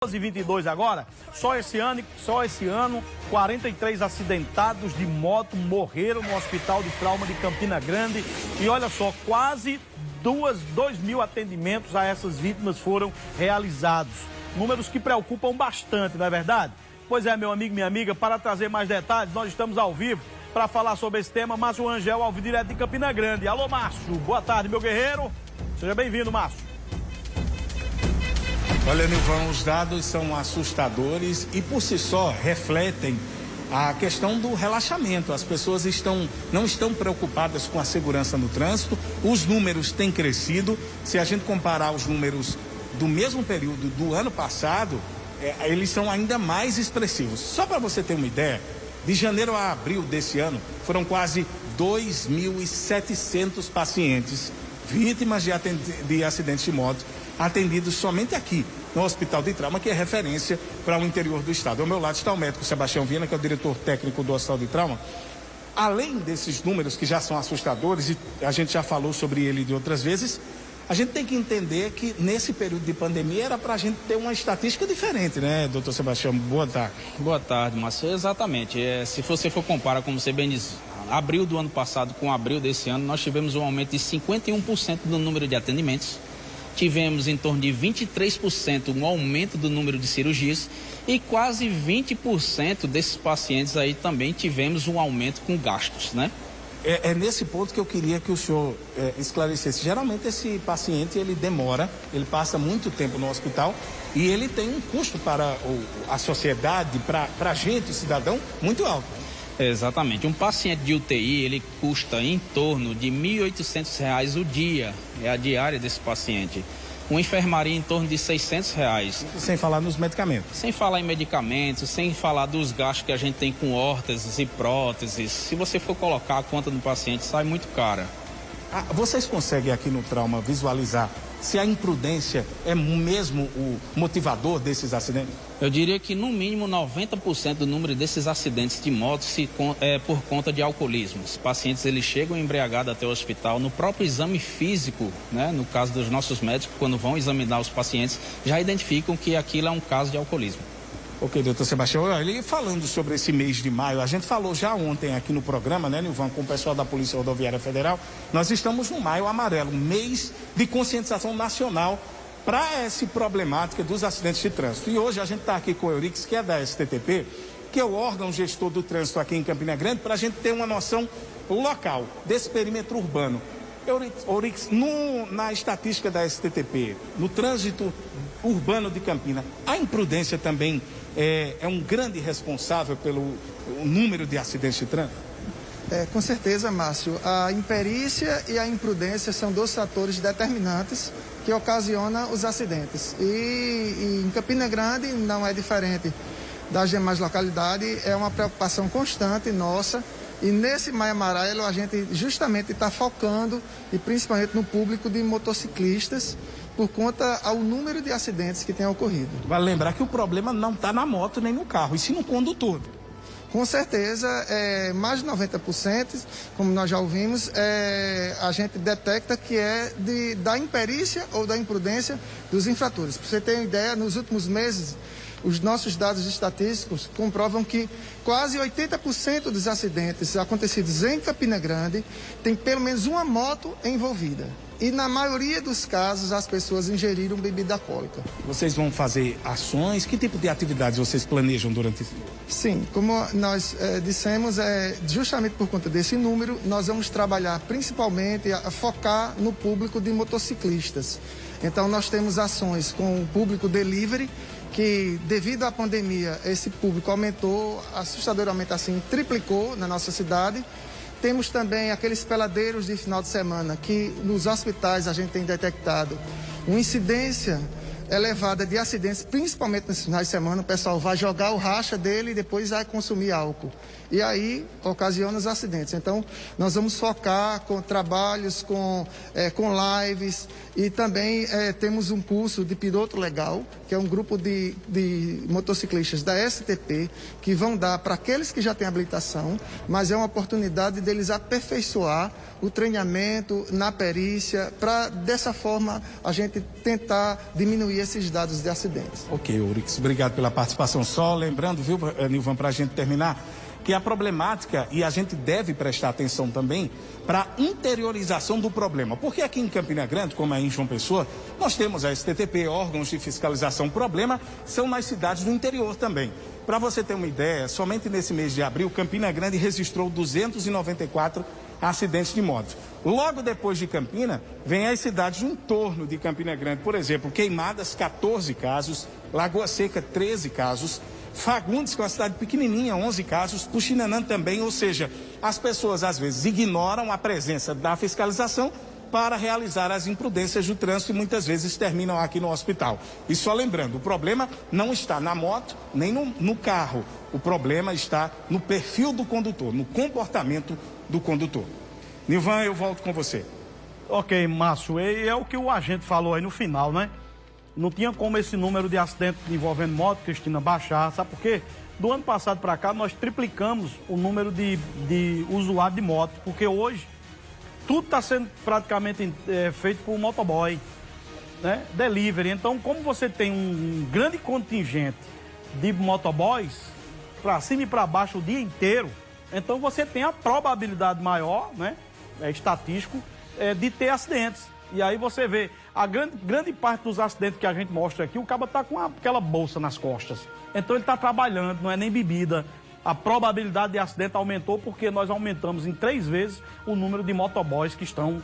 22 agora, só esse ano, 43 acidentados de moto morreram no Hospital de Trauma de Campina Grande. E olha só, quase 2.000 atendimentos a essas vítimas foram realizados. Números que preocupam bastante, não é verdade? Pois é, meu amigo, minha amiga, para trazer mais detalhes, nós estamos ao vivo para falar sobre esse tema. Márcio Rangel, ao vivo direto de Campina Grande. Alô, Márcio, boa tarde, meu guerreiro. Seja bem-vindo, Márcio. Olha, Nilvan, os dados são assustadores e por si só refletem a questão do relaxamento. As pessoas não estão preocupadas com a segurança no trânsito, os números têm crescido. Se a gente comparar os números do mesmo período do ano passado, eles são ainda mais expressivos. Só para você ter uma ideia, de janeiro a abril desse ano, foram quase 2.700 pacientes vítimas de acidentes de moto atendidos somente aqui no Hospital de Trauma, que é referência para o interior do estado. Ao meu lado está o médico Sebastião Viana, que é o diretor técnico do Hospital de Trauma. Além desses números que já são assustadores, e a gente já falou sobre ele de outras vezes, a gente tem que entender que nesse período de pandemia era para a gente ter uma estatística diferente, né, doutor Sebastião? Boa tarde. Boa tarde, Márcio. Exatamente. Se você for comparar, como você bem diz, abril do ano passado com abril desse ano, nós tivemos um aumento de 51% do número de atendimentos. Tivemos em torno de 23% um aumento do número de cirurgias e quase 20% desses pacientes aí também tivemos um aumento com gastos, né? É nesse ponto que eu queria que o senhor esclarecesse. Geralmente esse paciente, ele demora, ele passa muito tempo no hospital e ele tem um custo para a sociedade, para a gente, o cidadão, muito alto. Exatamente. Um paciente de UTI, ele custa em torno de R$ 1.800 o dia, é a diária desse paciente. Uma enfermaria em torno de R$ 600. Sem falar nos medicamentos. Sem falar em medicamentos, sem falar dos gastos que a gente tem com órteses e próteses. Se você for colocar a conta do paciente, sai muito cara. Vocês conseguem aqui no Trauma visualizar se a imprudência é mesmo o motivador desses acidentes? Eu diria que no mínimo 90% do número desses acidentes de moto é por conta de alcoolismo. Os pacientes eles chegam embriagados até o hospital, no próprio exame físico, né, no caso dos nossos médicos, quando vão examinar os pacientes, já identificam que aquilo é um caso de alcoolismo. Ok, doutor Sebastião, olha, falando sobre esse mês de maio, a gente falou já ontem aqui no programa, né, Nilvan, com o pessoal da Polícia Rodoviária Federal, nós estamos no Maio Amarelo, mês de conscientização nacional para essa problemática dos acidentes de trânsito. E hoje a gente está aqui com o Eurix, que é da STTP, que é o órgão gestor do trânsito aqui em Campina Grande, para a gente ter uma noção local desse perímetro urbano. Eurix, na estatística da STTP, no trânsito urbano de Campina, a imprudência também é um grande responsável pelo número de acidentes de trânsito? Com certeza, Márcio. A imperícia e a imprudência são dois fatores determinantes que ocasionam os acidentes. E em Campina Grande não é diferente das demais localidades, é uma preocupação constante nossa. E nesse Maio Amarelo a gente justamente está focando, e principalmente no público de motociclistas, por conta ao número de acidentes que tem ocorrido. Vale lembrar que o problema não está na moto nem no carro, e sim no condutor. Com certeza, mais de 90%, como nós já ouvimos, a gente detecta que é da imperícia ou da imprudência dos infratores. Para você ter uma ideia, nos últimos meses, os nossos dados estatísticos comprovam que quase 80% dos acidentes acontecidos em Campina Grande tem pelo menos uma moto envolvida. E na maioria dos casos as pessoas ingeriram bebida alcoólica. Vocês vão fazer ações? Que tipo de atividades vocês planejam durante isso? Sim, como nós dissemos, justamente por conta desse número, nós vamos trabalhar principalmente a focar no público de motociclistas. Então nós temos ações com o público delivery, que devido à pandemia esse público aumentou, assustadoramente assim, triplicou na nossa cidade. Temos também aqueles peladeiros de final de semana que nos hospitais a gente tem detectado uma incidência elevada de acidentes, principalmente nos finais de semana. O pessoal vai jogar o racha dele e depois vai consumir álcool. E aí ocasiona os acidentes. Então, nós vamos focar com trabalhos, com lives e também temos um curso de piloto legal, que é um grupo de motociclistas da STP, que vão dar para aqueles que já têm habilitação, mas é uma oportunidade deles aperfeiçoar o treinamento na perícia, para dessa forma a gente tentar diminuir esses dados de acidentes. Ok, Urix, obrigado pela participação. Só lembrando, viu, Nilvan, para a gente terminar, que a problemática, e a gente deve prestar atenção também, para a interiorização do problema. Porque aqui em Campina Grande, como é em João Pessoa, nós temos a STTP, órgãos de fiscalização. O problema são nas cidades do interior também. Para você ter uma ideia, somente nesse mês de abril, Campina Grande registrou 294 acidentes de moto. Logo depois de Campina, vem as cidades no entorno de Campina Grande. Por exemplo, Queimadas, 14 casos, Lagoa Seca, 13 casos, Fagundes, que é uma cidade pequenininha, 11 casos, Puxinanã também, ou seja, as pessoas às vezes ignoram a presença da fiscalização para realizar as imprudências do trânsito e muitas vezes terminam aqui no hospital. E só lembrando, o problema não está na moto nem no carro, o problema está no perfil do condutor, no comportamento do condutor. Nilvan, eu volto com você. Ok, Márcio, e é o que o agente falou aí no final, né? Não tinha como esse número de acidentes envolvendo moto, Cristina, baixar, sabe por quê? Do ano passado para cá, nós triplicamos o número de usuários de moto, porque hoje tudo está sendo praticamente feito por motoboy, né? Delivery. Então, como você tem um grande contingente de motoboys, para cima e para baixo o dia inteiro, então você tem a probabilidade maior, né? Estatístico, de ter acidentes. E aí você vê, a grande parte dos acidentes que a gente mostra aqui, o cara está com aquela bolsa nas costas. Então ele está trabalhando, não é nem bebida. A probabilidade de acidente aumentou porque nós aumentamos em 3 vezes o número de motoboys que estão,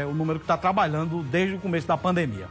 o número que está trabalhando desde o começo da pandemia.